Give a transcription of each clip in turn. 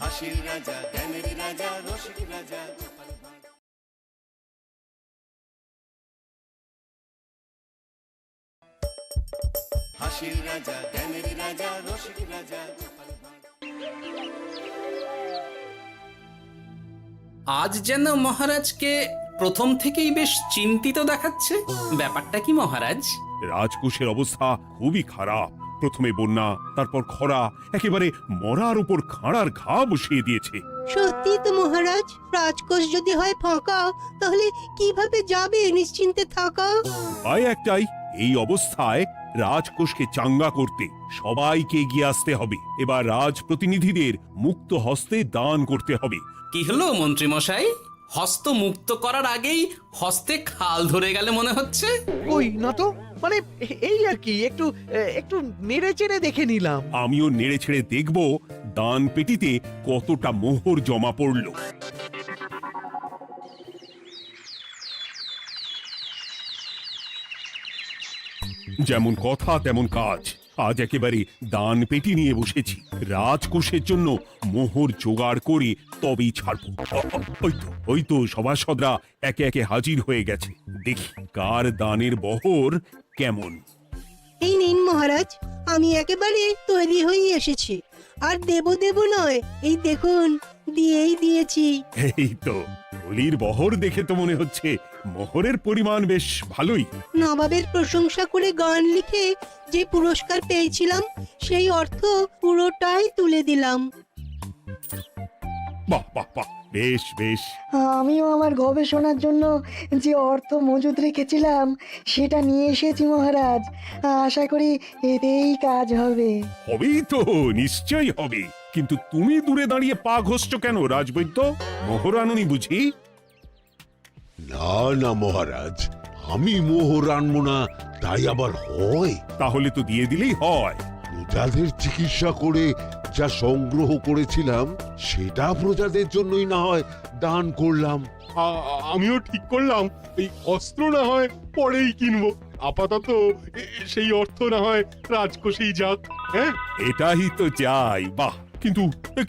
হাসির রাজা, জ্ঞানের রাজা, রসিক রাজা গোপাল ভাঁড়। হাসির রাজা, জ্ঞানের রাজা, রসিক রাজা গোপাল ভাঁড়। আজ যেন মহারাজকে প্রথম থেকেই বেশ চিন্তিত দেখাচ্ছে। ব্যাপারটা কি মহারাজ? রাজকোষের অবস্থা খুবই খারাপ। প্রথমে বন্যা, তারপর খরা, একেবারে মরার উপর খাঁড়ার ঘা বসিয়ে দিয়েছে। সত্যি তো মহারাজ, রাজকোষ যদি হয় ফাঁকা, তাহলে কিভাবে যাবে নিশ্চিন্তে থাকা? উপায় একটাই, এই অবস্থায় রাজকোষকে চাঙ্গা করতে সবাইকে এগিয়ে আসতে হবে। এবার রাজপ্রতিনিধিদের মুক্ত হস্তে দান করতে হবে। কি হলো মন্ত্রী মশাই, হস্ত মুক্ত করার আগেই হস্তে খাল ধরে গেলে মনে হচ্ছে। ওই না তো, মানে এই আর কি, একটু একটু নেড়ে চেড়ে দেখে নিলাম। আমিও নেড়ে ছেড়ে দেখব দান পেটিতে কতটা মোহর জমা পড়ল। যেমন কথা তেমন কাজ। আজ একেবারে দান পেটি নিয়ে বসেছি। রাজকোষের জন্য মোহর জোগাড় করে তবেই ছাড়বো। ওই তো সভাসদরা একে একে হাজির হয়ে গেছে। দেখি কার দানের বহর কেমন। এই নিন মহারাজ, আমি একেবারে তৈরি হয়ে এসেছি। আর দেব দেব নয়, এই দেখুন দিয়েই দিয়েছি। এই তো থলির বহর দেখে তো মনে হচ্ছে মোহরের পরিমাণ বেশ ভালোই। নবাবের প্রশংসা করে গান লিখে যে পুরস্কার পেয়েছিলাম, সেই অর্থ পুরোটাই তুলে দিলাম। বাহ বাহ বাহ, বেশ বেশ। আমিও আমার গবেষণার জন্য যে অর্থ মজুদ রেখেছিলাম সেটা নিয়ে এসেছি মহারাজ। আশা করি এতেই কাজ হবে। হবেই তো, নিশ্চয়ই হবে। কিন্তু তুমি দূরে দাঁড়িয়ে পা ঘষছো কেন রাজবৈদ্য? মোহর আনুনি বুঝি? না না মহারাজ, আমি মোহর আনবো না তাই আবার হয়? তাহলে তো দিয়ে দিলেই হয়। প্রজাদের চিকিৎসা করে যা সংগ্রহ করেছিলাম সেটা প্রজাদের জন্যই না হয় দান করলাম। আমিও ঠিক করলাম এই অস্ত্র না হয় পরেই কিনবো, আপাতত সেই অর্থ না হয় রাজকোষেই যাক। হ্যাঁ, এটাই তো চাই। বাহ, কিন্তু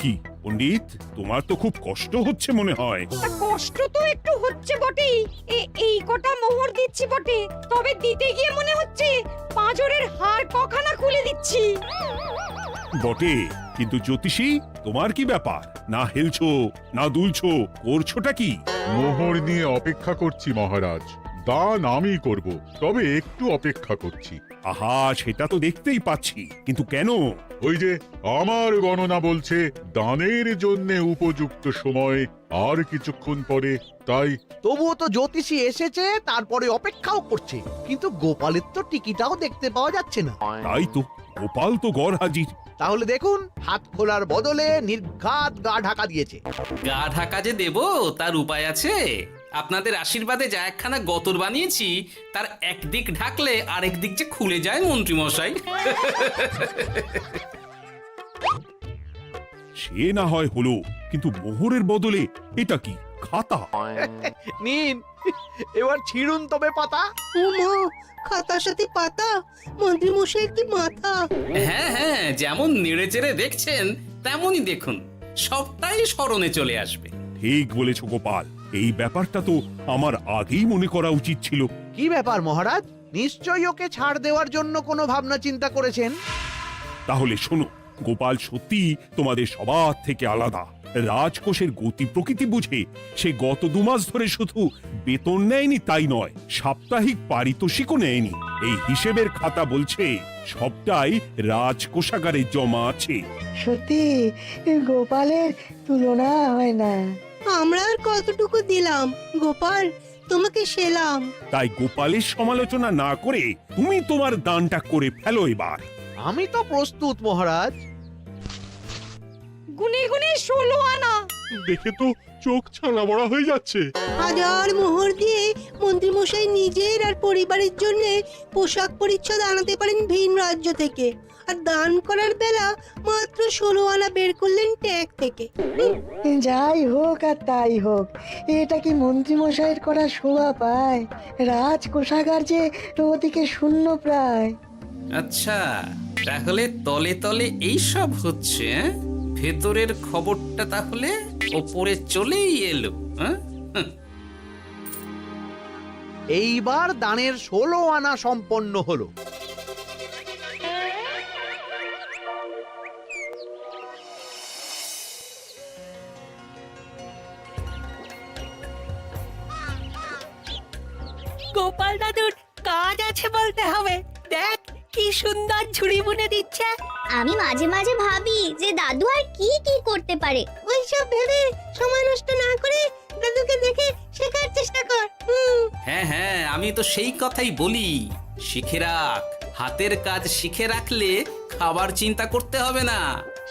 কি পণ্ডিত, তোমার তো খুব কষ্ট হচ্ছে মনে হয়। কষ্ট তো একটু হচ্ছে বটেই। এই কটা মোহর দিচ্ছি বটে, তবে দিতে গিয়ে মনে হচ্ছে পাঁজরের হাড় কখানা খুলে দিচ্ছি। বটে, কিন্তু জ্যোতিষী তোমার কি ব্যাপার? না হেলছো না দুলছো, করছোটা কি? মোহর নিয়ে অপেক্ষা করছি মহারাজ, দান আমি করব, তবে একটু অপেক্ষা করছি। আহা, সেটা তো দেখতেই পাচ্ছি, কিন্তু কেন? ওই যে আমার গণনা বলছে দানের জন্য উপযুক্ত সময় আর কিছুক্ষণ পরে, তাই। তবুও তো জ্যোতিষী এসেছে, তারপরে অপেক্ষাও করছে, কিন্তু গোপালের তো টিকিটাও দেখতে পাওয়া যাচ্ছে না। তাই তো, গোপাল তো গড় হাজির। তাহলে দেখুন, হাত খোলার বদলে নির্ঘাত গা ঢাকা দিয়েছে। গা ঢাকা যে দেব তার উপায় আছে। আপনাদের আশীর্বাদে যা একখানা গতর বানিয়েছি, তার একদিক ঢাকলে আরেক দিক যে খুলে যায় মন্ত্রী মশাই। সে না হয় হলো, কিন্তু মোহরের বদলে এটা কি? খাতা? নিন, এবার ছিড়ুন তবে পাতা। উমা, খাতার সাথে পাতা! মন্ত্রী মশাই কি মাথা! হ্যাঁ হ্যাঁ, যেমন নেড়ে চেড়ে দেখছেন তেমনই দেখুন, সবটাই স্মরণে চলে আসবে। ঠিক বলেছ গোপাল, এই ব্যাপারটা তো আমার আগেই মনে করা উচিত ছিল। কি ব্যাপার মহারাজ, নিশ্চয়ই ওকে ছাড় দেওয়ার জন্য কোনো ভাবনা চিন্তা করেছেন। তাহলে শোনো, গোপাল সত্যি তোমাদের সবার থেকে আলাদা। রাজকোষের গতি প্রকৃতি বুঝে সে গত 2 মাস ধরে শুধু বেতন নেয়নি তাই নয়, সাপ্তাহিক পারিতোষিকও নেয়নি। এই হিসেবের খাতা বলছে সবটাই রাজকোষাগারে জমা আছে। সত্যি গোপালের তুলনা হয় না। আমরা আর কতটুকু দিলাম গোপাল, তোমাকে সেলাম। তাই গোপালের সমালোচনা না করে তুমি তোমার দানটা করে ফেলো এবার। আমি তো প্রস্তুত মহারাজ। গুনে গুনে 16 আনা। দেখে তো চোখ ছানা বড়া হয়ে যাচ্ছে। হাজার মোহর দিয়ে মন্ত্রী মশাই নিজের আর পরিবারের জন্য পোশাক পরিচ্ছদ আনাতে পারেন ভিন রাজ্য থেকে, আর দান করার বেলা মাত্র 16 আনা বের করলেন ট্যাগ থেকে। যাই হোক আর তাই হোক, এটা কি মন্ত্রী মশাইয়ের করা শোভা পায়? রাজকোষাগার যে ওদিকে শূন্য প্রায়। আচ্ছা, তাহলে তলে তলে এই সব হচ্ছে। ভেতরের খবরটা তাহলে ওপরে চলেই এলো। হ্যাঁ, এইবার দানের 16 আনা সম্পন্ন হলো। গোপাল দাদুর কাজ আছে বলতে হবে। দেখ কি সুন্দর ঝুড়ি বুনে দিচ্ছে। আমি মাঝে মাঝে ভাবি যে দাদু আর কি কি করতে পারে। ওইসব ভেবে সময় নষ্ট না করে দাদুকে দেখে শেখার চেষ্টা কর। হ্যাঁ হ্যাঁ, আমি তো সেই কথাই বলি, শিখে রাখ। হাতের কাজ শিখে রাখলে খাবার চিন্তা করতে হবে না।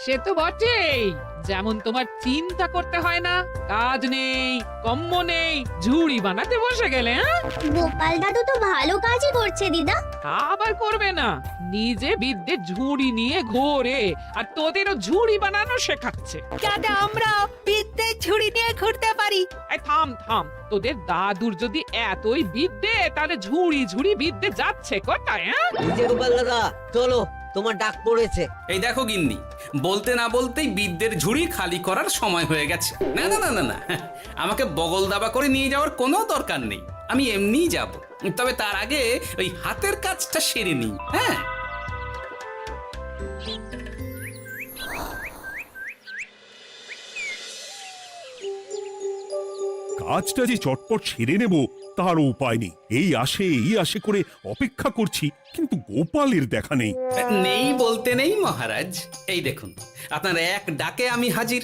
সে তো বটেই, যেমন তোমার চিন্তা করতে হয় না, কাজ নেই, কম্ম নেই, ঝুড়ি বানাতে বসে গেলে। হ্যাঁ, গোপাল দাদু তো ভালো কাজই করছে দিদা। তা আবার করবে না, নিজে বিদ্যে ঝুড়ি নিয়ে ঘোরে আর তোদেরও ঝুড়ি বানানো শেখাচ্ছে। যাতে আমরা বিদ্যে ঝুড়ি নিয়ে ঘুরতে পারি। এই থাম থাম, তোদের দাদুর যদি এতই বিদ্যে, তাহলে ঝুড়ি ঝুড়ি বিদ্যে যাচ্ছে কোথায়? হ্যাঁ, গোপাল দাদা চলো, তোমার ডাক পড়েছে। এই দেখো গিন্নি, বলতে না বলতেই বিদ্যের ঝুড়ি খালি করার সময় হয়ে গেছে। না না না না না, আমাকে বগল দাবা করে নিয়ে যাওয়ার কোনো দরকার নেই, আমি এমনিই যাব। তবে তার আগে ওই হাতের কাজটা সেরে নিই। হ্যাঁ, কাজটা যে চটপট সেরে নেব তারও উপায় নেই। এই আসে করে অপেক্ষা করছি, কিন্তু গোপালের দেখা নেই। নেই বলতে নেই মহারাজ, এই দেখুন আপনার এক ডাকে আমি হাজির।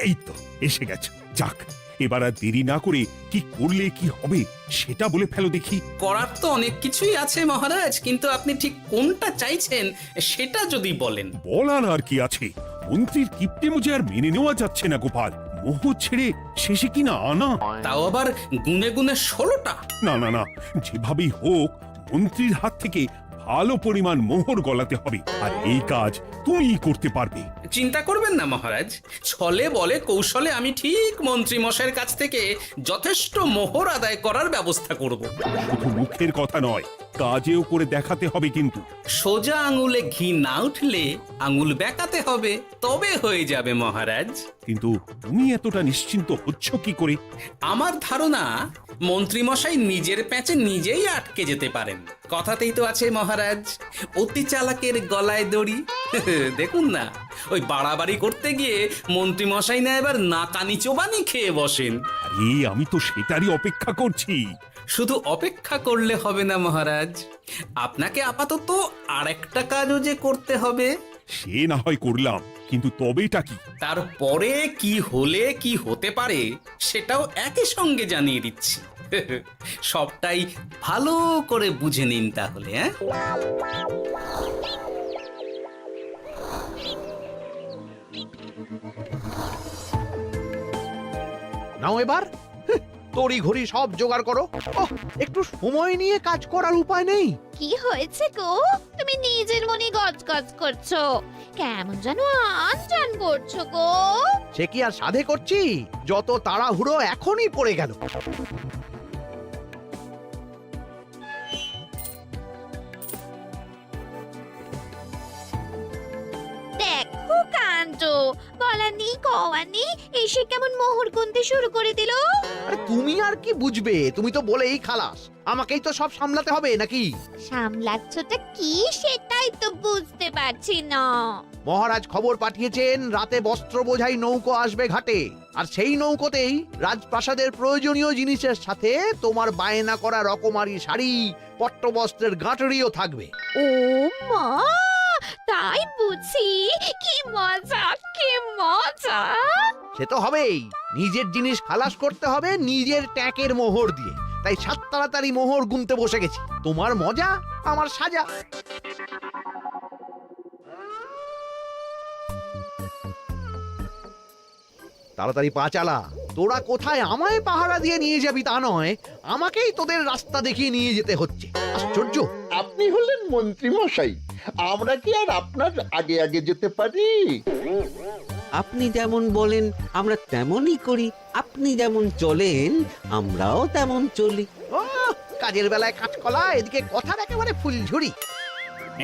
এই তো এসে গেছে। যাক, এবার আর দেরি না করে কি করলে কি হবে সেটা বলে ফেলো দেখি। করার তো অনেক কিছুই আছে মহারাজ, কিন্তু আপনি ঠিক কোনটা চাইছেন সেটা যদি বলেন। বলার আর কি আছে, মন্ত্রীর কিপ্টে মুজে আর মেনে নেওয়া যাচ্ছে না গোপাল। মোহ ছেড়ে শেষে কিনা আনা, তাও আবার গুনে গুনে 16টা। না না না, যেভাবেই হোক মন্ত্রীর হাত থেকে ভালো পরিমাণ মোহর গলাতে হবে, আর এই কাজ তুমিই করতে পারবে। চিন্তা করবেন না মহারাজ, ছলে বলে কৌশলে আমি ঠিক মন্ত্রী মশাইয়ের কাছ থেকে যথেষ্ট মোহর আদায় করার ব্যবস্থা করব। শুধু মুখের কথা নয়, কাজেও করে দেখাতে হবে কিন্তু। সোজা আঙুলে ঘি না উঠলে আঙুল বেঁকাতে হবে, তবে হয়ে যাবে মহারাজ। কিন্তু তুমি এতটা নিশ্চিন্ত হচ্ছ কি করে? আমার ধারণা মন্ত্রী মশাই নিজের প্যাঁচে নিজেই আটকে যেতে পারেন। কথাতেই তো আছে মহারাজ, অতি চালাকের গলায় দড়ি। দেখুন না, ওই বাড়াবাড়ি করতে গিয়ে মন্ত্রী মশাই না এবার নাকানি চোবানি খেয়ে বসেন। আরে আমি তো সেটারই অপেক্ষা করছি। শুধু অপেক্ষা করলে হবে না মহারাজ, আপনাকে আপাতত আরেকটা কাজও যে করতে হবে। সে না হয় করলাম, কিন্তু তবেটা কি? তারপরে কি হলে কি হতে পারে সেটাও একই সঙ্গে জানিয়ে দিচ্ছি। সবটাই ভালো করে বুঝে নিন তাহলে। হ্যাঁ, নাও এবার তড়ি ঘড়ি সব জোগাড় করো। ওহ, একটু সময় নিয়ে কাজ করার উপায় নেই? কি হয়েছে গো, তুমি নিজের মনে গজগজ করছো, কেমন যেন আনজান করছো গো। সে কি আর সাধে করছি, যত তাড়াহুড়ো এখনই পড়ে গেল। দেখো কাণ্ড, বলা নেই কওয়া নেই, এসে কেমন মোহর গুনতে শুরু করে দিল। আরে তুমি আর কি বুঝবে, তুমি তো বলেই খালাস, আমাকেই তো সব সামলাতে হবে নাকি? সামলাচ্ছটা কি সেটাই তো বুঝতে পারছি না। মহারাজ খবর পাঠিয়েছেন রাতে বস্ত্র বোঝাই নৌকো আসবে ঘাটে, আর সেই নৌকোতেই রাজপ্রাসাদের প্রয়োজনীয় জিনিসের সাথে তোমার বায়না করা রকমারি শাড়ি, পট্টবস্ত্রের গাঁটরিও থাকবে। ও মা, তাই বুঝি, কি মজা কি মজা। সে তো হবেই, নিজের জিনিস খালাস করতে হবে নিজের ট্যাঁকের মোহর দিয়ে, তাই সাত তাড়াতাড়ি মোহর গুনতে বসে গেছি। তোমার মজা আমার সাজা। তাড়াতাড়ি পা চালা, তোরা কোথায় আমায় পাহারা দিয়ে নিয়ে যাবি তা নয়, আমাকেই তোদের রাস্তা দেখিয়ে নিয়ে যেতে হচ্ছে। আশ্চর্য! আপনি হলেন মন্ত্রী মশাই, আমরা কি আর আপনার আগে আগে যেতে পারি? আপনি যেমন বলেন আমরা তেমনই করি, আপনি যেমন চলেন আমরাও তেমন চলি। ও, কাজের বেলায় কাঁচকলা, এদিকে কথার একেবারে ফুলঝুরি।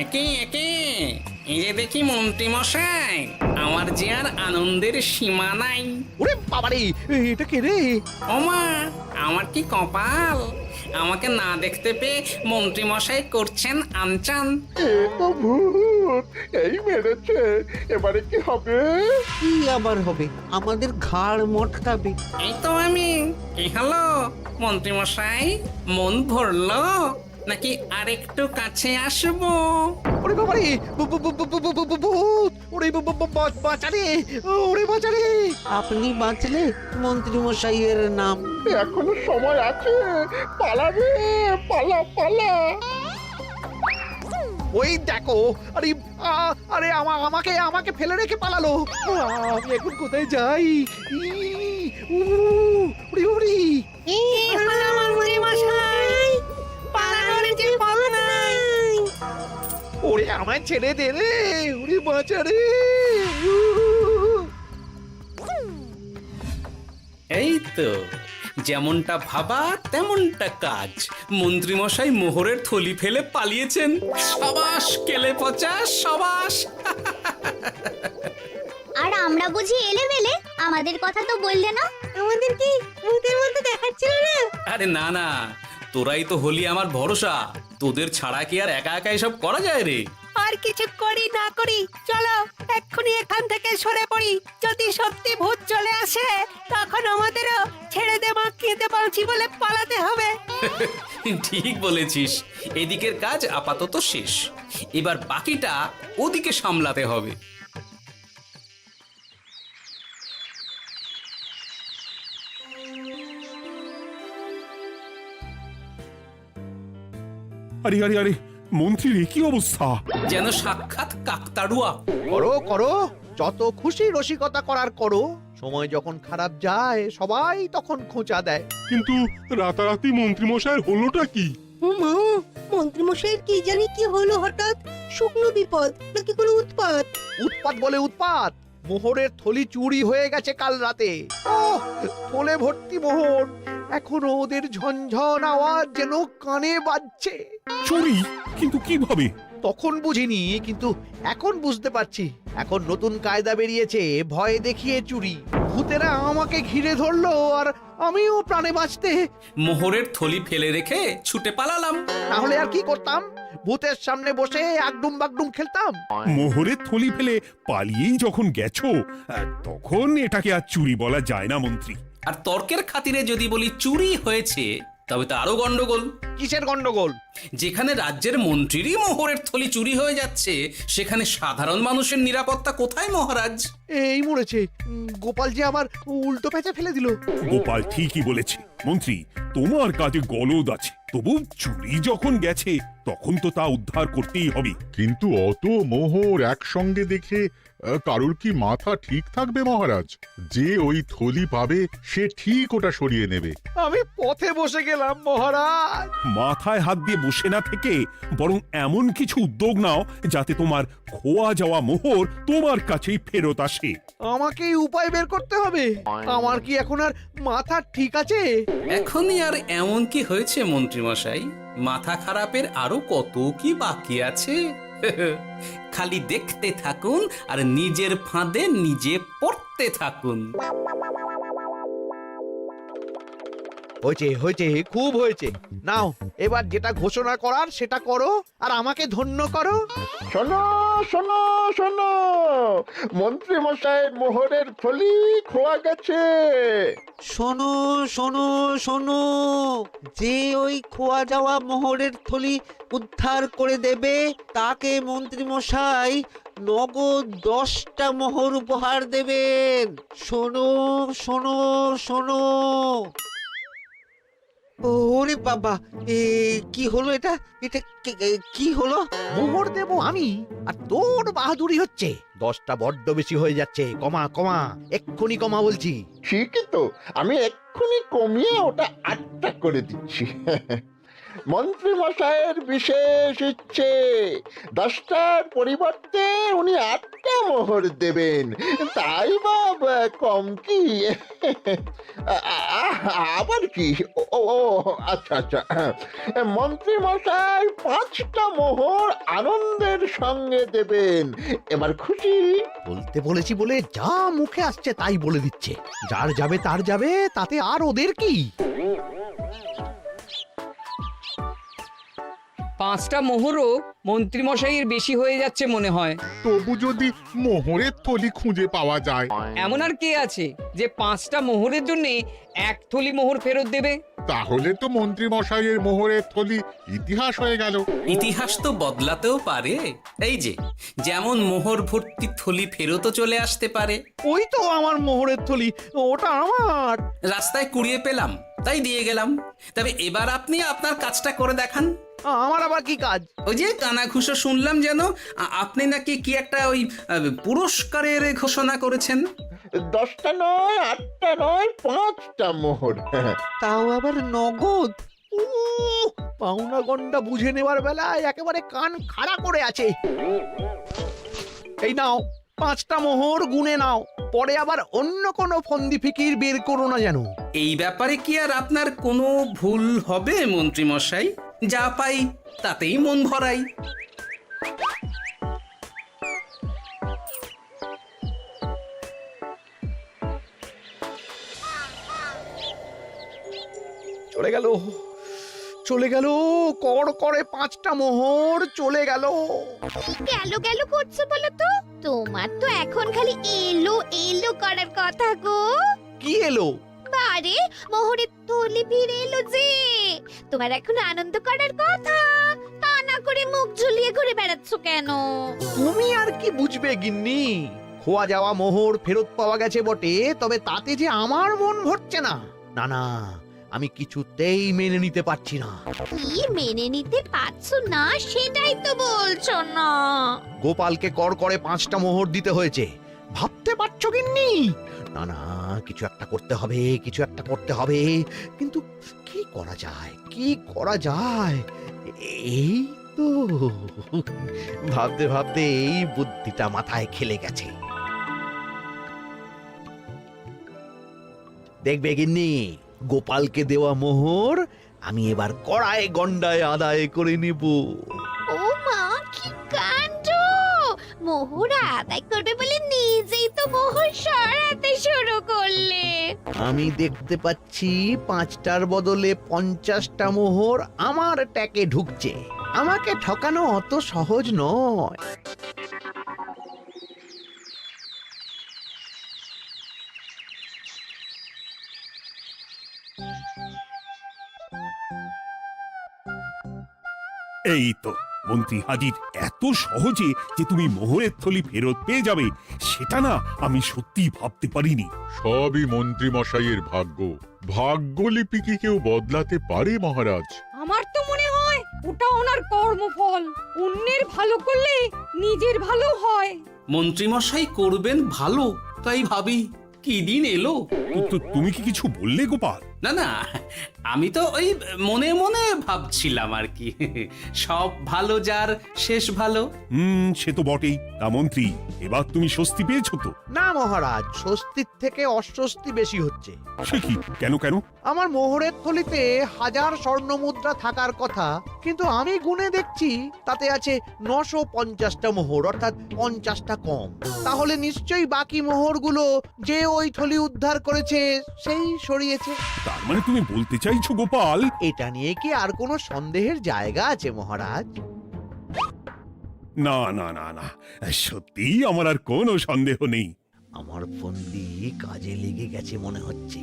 একে একে এই যে দেখি মন্ত্রী মশাই, আমার যে আর আনন্দের সীমা নাই। ওরে বাবারে, এটা কে রে? ওমা, আমার কি কপাল! আমাকে না দেখতে পেয়ে মন্ত্রী মশাই করছেন আনচান। এ তো ভূত, এই মেরেছে, এবারে কি হবে? কি আবার হবে? আমাদের ঘাড় মটকাবে। এই তো আমি। কি হলো মন্ত্রী মশাই, মন ভরলো নাকি আরেকটু কাছে আসবো? ওরে বাবারে, ভূত! ওরে বাঁচারে, ওরে বাঁচারে! আপনি বাঁচলে মন্ত্রী মশাইয়ের নাম। এখনো সময় আছে, পালাবে, পালা পালা। ওই দেখো, আরে আরে আমাকে আমাকে ফেলে রেখে পালালো। আমি এখন কোথায় যাই? উড়ি উড়ি। ওরে আমায় ছেড়ে দে রে, উড়ি বাঁচা রে। এই তো, যেমনটা ভাবা তেমনটা কাজ। মন্ত্রী মশাই মোহরের থলি ফেলে পালিয়েছেন। সাবাস কেলে পচা, সাবাস। আর আমরা বুঝি এলেবেলে, আমাদের কথা তো বললে না। আমাদের কি ভূতের মতো দেখাচ্ছিল না? আরে না না, তোরাই তো হলি আমার ভরসা। তোদের ছাড়া কি আর একা একা এসব করা যায় রে? আর কিছু করি না করি, চলো এক্ষুনি এখান থেকে সরে পড়ি। যদি সত্যি ভূত চলে আসে, তখন আমাদেরও ছেড়ে দে মা, খেতে পারছি বলে পালাতে হবে। ঠিক বলেছিস। এদিকের কাজ আপাতত শেষ, এবার বাকিটা ওদিকে সামলাতে হবে। আরে আরে আরে, মন্ত্রীর কি অবস্থা! যেন সাক্ষাৎ কাকতাড়ুয়া। করো করো, যত খুশি রসিকতা করার করো। সময় যখন খারাপ যায়, সবাই তখন খোঁচা দেয়। কিন্তু রাতারাতি মন্ত্রী মশাইয়ের হলোটা কি? মা, মন্ত্রীমশাইয়ের কি জানি কি হলো হঠাৎ? শুকনো বিপদ নাকি কোনো উৎপাত? উৎপাত বলে উৎপাত। মোহরের থলি চুরি হয়ে গেছে কাল রাতে। ওহ, থলে ভর্তি মোহর। এখনো ওদের ঝনঝন আওয়াজ যেন কানে বাজছে। চুরি? কিন্তু কিভাবে? তখন বুঝিনি, কিন্তু এখন বুঝতে পারছি। এখন নতুন কায়দা বেরিয়েছে, ভয় দেখিয়ে চুরি। ভূতেরা আমাকে ঘিরে ধরলো, আর আমিও প্রাণে বাঁচতে মোহরের থলি ফেলে রেখে ছুটে পালালাম। তাহলে আর কি করতাম? ভূতের সামনে বসে আগডুম বাগডুম খেলতাম। মোহরের থলি ফেলে পালিয়েই যখন গেছো, তখন এটাকে আর চুরি বলা যায় না মন্ত্রী। আর তর্কের খাতিরে যদি বলি চুরি হয়েছে, তবে তো আরো গন্ডগোল। কিসের গন্ডগোল? যেখানে রাজ্যের মন্ত্রীরই মোহরের থলি চুরি হয়ে যাচ্ছে, সেখানে সাধারণ মানুষের নিরাপত্তা কোথায় মহারাজ? এই মরেছে, গোপাল যে আবার উল্টো প্যাঁচা ফেলে দিল। গোপাল ঠিকই বলেছে মন্ত্রী, তোমার কাজে গলদ আছে। তবু চুরি যখন গেছে, তখন তো তা উদ্ধার করতেই হবে। কিন্তু অত মোহর একসঙ্গে দেখে কারোর কি মাথা ঠিক থাকবে মহারাজ? যে ওই থলি পাবে সে ঠিক ওটা সরিয়ে নেবে। আমি পথে বসে গেলাম মহারাজ। মাথায় হাত দিয়ে বসে না থেকে বরং এমন কিছু উদ্যোগ নাও যাতে তোমার খোয়া যাওয়া মোহর তোমার কাছেই ফেরত আসে। আমাকেই উপায় বের করতে হবে। আমার কি এখন আর মাথা ঠিক আছে? এখনই আর এমন কি হয়েছে মন্ত্রী মশাই? মাথা খারাপের আরো কত কি বাকি আছে। খালি দেখতে থাকুন আর নিজের ফাঁদে নিজে পড়তে থাকুন। হয়েছে হয়েছে, খুব হয়েছে। নাও, এবার যেটা ঘোষণা করার সেটা করো, আর আমাকে ধন্য করো। শোনো শোনো শোনো, মন্ত্রী মশাইয়ের মোহরের থলি খোয়া গেছে। শোনো শোনো শোনো, যে ওই খোয়া যাওয়া মোহরের থলি উদ্ধার করে দেবে, তাকে মন্ত্রী মশাই নগদ 10টা মোহর উপহার দেবেন। শোনো শোনো শোনো। ওরে বাবা, কি হলো এটা? এটা কি হলো? মোহর দেব আমি, আর তোর বাহাদুরি হচ্ছে। 10টা বড্ড বেশি হয়ে যাচ্ছে। কমা কমা, এক্ষুনি কমা বলছি। ঠিকই তো, আমি এক্ষুনি কমিয়ে ওটা 8টা করে দিচ্ছি। মন্ত্রী মশাইয়ের বিশেষ ইচ্ছে 10টার পরিবর্তে উনি 8টা মোহর দেবেন, তাই বা কম কি? আবার কি? ও আচ্ছা আচ্ছা, মন্ত্রী মশাই 5টা মোহর আনন্দের সঙ্গে দেবেন। এবার খুশি? বলতে বলেছি বলে যা মুখে আসছে তাই বলে দিচ্ছে। যার যাবে তার যাবে, তাতে আর ওদের কি? 5টা মোহরও মন্ত্রীমশাইয়ের বেশি হয়ে যাচ্ছে মনে হয়। তবু যদি মোহরের থলি খুঁজে পাওয়া যায়। এমন আর কে আছে যে 5টা মোহরের জন্য 1 থলি মোহর ফেরত দেবে? তাহলে তো মন্ত্রী মশাইয়ের মোহরের থলি ইতিহাস হয়ে গেল। ইতিহাস তো বদলাতেও পারে। এই যে যেমন মোহর ভর্তি থলি ফেরতও চলে আসতে পারে। ওই তো আমার মোহরের থলি, ওটা আমার। রাস্তায় কুড়িয়ে পেলাম তাই দিয়ে গেলাম। তবে এবার আপনি আপনার কাজটা করে দেখান। আমার আবার কি কাজ? ওই যে কানাঘুষো শুনলাম যেন আপনি নাকি কি একটা ওই পুরস্কারের ঘোষণা করেছেন। 10টা নয়, 8টা নয়, 5টা মোহর। তাও আবার নগদ। পাওনা গন্ডা বুঝে নেবার বেলায় একেবারে কান খাড়া করে আছে। এই নাও 5টা মোহর, গুনে নাও। পরে আবার অন্য কোনো ফন্দি ফিকির বের করো না যেন। এই ব্যাপারে কি আর আপনার কোনো ভুল হবে মন্ত্রী মশাই? যা পাই তাতেই মন ভরাই। চলে গেল, চলে গেল, কর করে 5টা মোহর চলে গেল। গেল গেল করছো বলো তো? তোমার তো এখন খালি এলো এলো করার কথা গো। কি এলো? বারে মোহরের থলি ফিরে এলো যে। তোমার এখন আনন্দ করার কথা, তা না করে মুখ ঝুলিয়ে ঘুরে বেড়াচ্ছ কেন? তুমি আর কি বুঝবে গিন্নি? খোয়া যাওয়া মোহর ফেরত পাওয়া গেছে বটে, তবে তাতে যে আমার মন ভরছে না। না না, আমি কিছুতেই মেনে নিতে পারছি না। কি মেনে নিতে পারছো না সেটাই তো বলছো না। গোপালকে কর করে 5টা মোহর দিতে হয়েছে, ভাবতে পারছো গিন্নি? না না, কিছু একটা করতে হবে, কিছু একটা করতে হবে। কিন্তু কি করা যায়, কি করা যায়? এই তো ভাবতে ভাবতে এই বুদ্ধিটা মাথায় খেলে গেছে। দেখবে গিন্নি, গোপালকে দেওয়া মোহর আমি এবার কড়ায় গন্ডায় আদায় করে নেব। ও মা, কি কাণ্ড! মোহর আদায় করবে বলে নিজেই তো মোহর সরাতে শুরু করলে। আমি দেখতে পাচ্ছি 5টার বদলে 50টা মোহর আমার ট্যাকে ঢুকছে। আমাকে ঠকানো অত সহজ নয়। এই তো মন্ত্রী হাজির। এত সহজে যে তুমি মোহরের থলি ফেরত পেয়ে যাবে সেটা না আমি সত্যি ভাবতে পারিনি। সবই মন্ত্রী মশাইয়ের ভাগ্য। ভাগ্যলিপি কি কেউ বদলাতে পারে মহারাজ? আমার তো মনে হয় ওটা ওনার কর্মফল। অন্যের ভালো করলে নিজের ভালো হয়। মন্ত্রী মশাই করবেন ভালো, তাই ভাবি কি দিন এলো। তো তুমি কি কিছু বললে গোপাল? না না, আমি তো ওই মনে মনে ভাবছিলাম আর কি। সব ভালো যার শেষ ভালো। সে তো বটেই। তা মন্ত্রী, এবার তুমি স্বস্তি পেয়েছো তো? না মহারাজ, স্বস্তির থেকে অস্বস্তি বেশি হচ্ছে। সে কি? কেন কেন? আমার মোহরের থলিতে 1000 স্বর্ণ মুদ্রা থাকার কথা, কিন্তু আমি গুনে দেখছি তাতে আছে 950টা মোহর, অর্থাৎ 50টা কম। তাহলে নিশ্চয়ই বাকি মোহরগুলো যে ওই থলি উদ্ধার করেছে সেই সরিয়েছে। তার মানে তুমি বলতে চাইছো গোপাল? এটা নিয়ে কি আর কোনো সন্দেহের জায়গা আছে মহারাজ? না না না না, সত্যি আমার আর কোনো সন্দেহ নেই। আমার ফন্দি কাজে লেগে গেছে মনে হচ্ছে।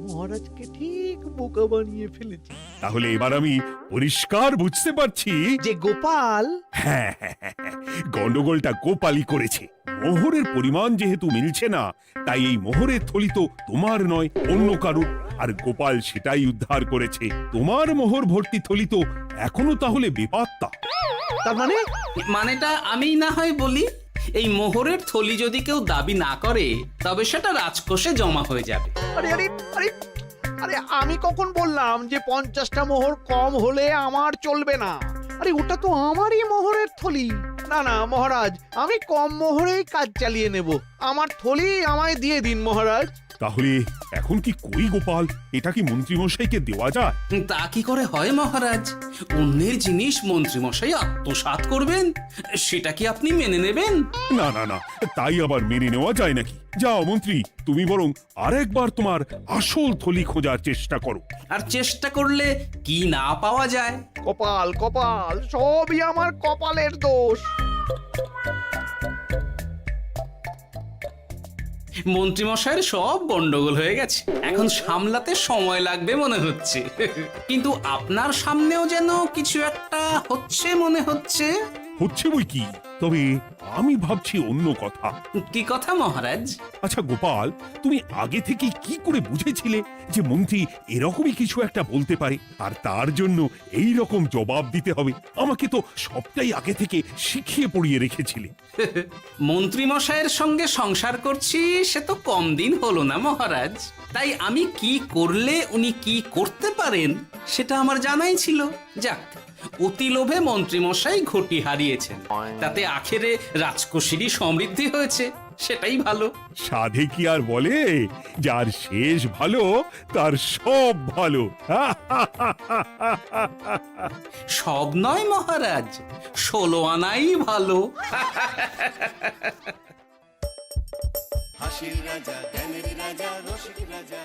মহারাজকে ঠিক বোকা বানিয়ে ফেলেছি। তাহলে এবার আমি পরিষ্কার বুঝতে পারছি যে গোপাল, হ্যাঁ, গন্ডগোলটা গোপালই করেছে। মোহরের পরিমাণ যেহেতু মিলছে না, তাই এই মোহরের থলি তো তোমার নয়, অন্য কারুর। আর গোপাল সেটাই উদ্ধার করেছে। তোমার মোহর ভর্তি থলি তো এখনো তাহলে বেপাত্তা। তার মানে? মানেটা আমি না হয় বলি। এই মোহরের থলি যদি কেউ দাবি না করে তবে সেটা রাজকোষে জমা হয়ে যাবে। আরে আরে আরে, আরে আমি কখন বললাম যে 50টা মোহর কম হলে আমার চলবে না? আরে ওটা তো আমারই মোহরের থলি। না না মহারাজ, আমি কম মোহরেই কাজ চালিয়ে নেব। আমার থলি আমায় দিয়ে দিন মহারাজ। তাহলে এখন কি করি গোপাল? এটা কি মন্ত্রীমশাইকে দেওয়া যায়? তা কি করে হয় মহারাজ? অন্যের জিনিস মন্ত্রীমশাই আত্মসাৎ করবেন, সেটা কি আপনি মেনে নেবেন? না না না, তাই আবার মেনে নেওয়া যায় নাকি? যাও মন্ত্রী, তুমি বরং আরেকবার তোমার আসল থলি খোঁজার চেষ্টা করো। আর চেষ্টা করলে কি না পাওয়া যায়? কপাল কপাল, সবই আমার কপালের দোষ। মন্ত্রীমশাইয়ের সব গন্ডগোল হয়ে গেছে, এখন সামলাতে সময় লাগবে মনে হচ্ছে। কিন্তু আপনার সামনেও যেন কিছু একটা হচ্ছে মনে হচ্ছে। হচ্ছে বই কি, তবে আমি ভাবছি অন্য কথা। কি কথা মহারাজ? আচ্ছা গোপাল, তুমি আগে থেকে কি করে বুঝেছিলে যে মন্ত্রী এরকমই কিছু একটা বলতে পারে, আর তার জন্য এই রকম জবাব দিতে হবে? আমাকে তো সবটাই আগে থেকে শিখিয়ে পড়িয়ে রেখেছিলে। মন্ত্রীমশাইয়ের সঙ্গে সংসার করছি সে তো কম দিন হলো না মহারাজ, তাই আমি কি করলে উনি কি করতে পারেন সেটা আমার জানাই ছিল। যাক, অতি লোভে মন্ত্রীমশাই ঘটি হারিয়েছেন, তাতে আখেরে রাজকোষেরই সমৃদ্ধি হয়েছে, সেটাই ভালো। সাধে কি আর বলে, যার শেষ ভালো তার সব ভালো। সব নয় মহারাজ, 16 আনাই ভালো। হাসির রাজা জ্ঞানের রাজা রসিক রাজা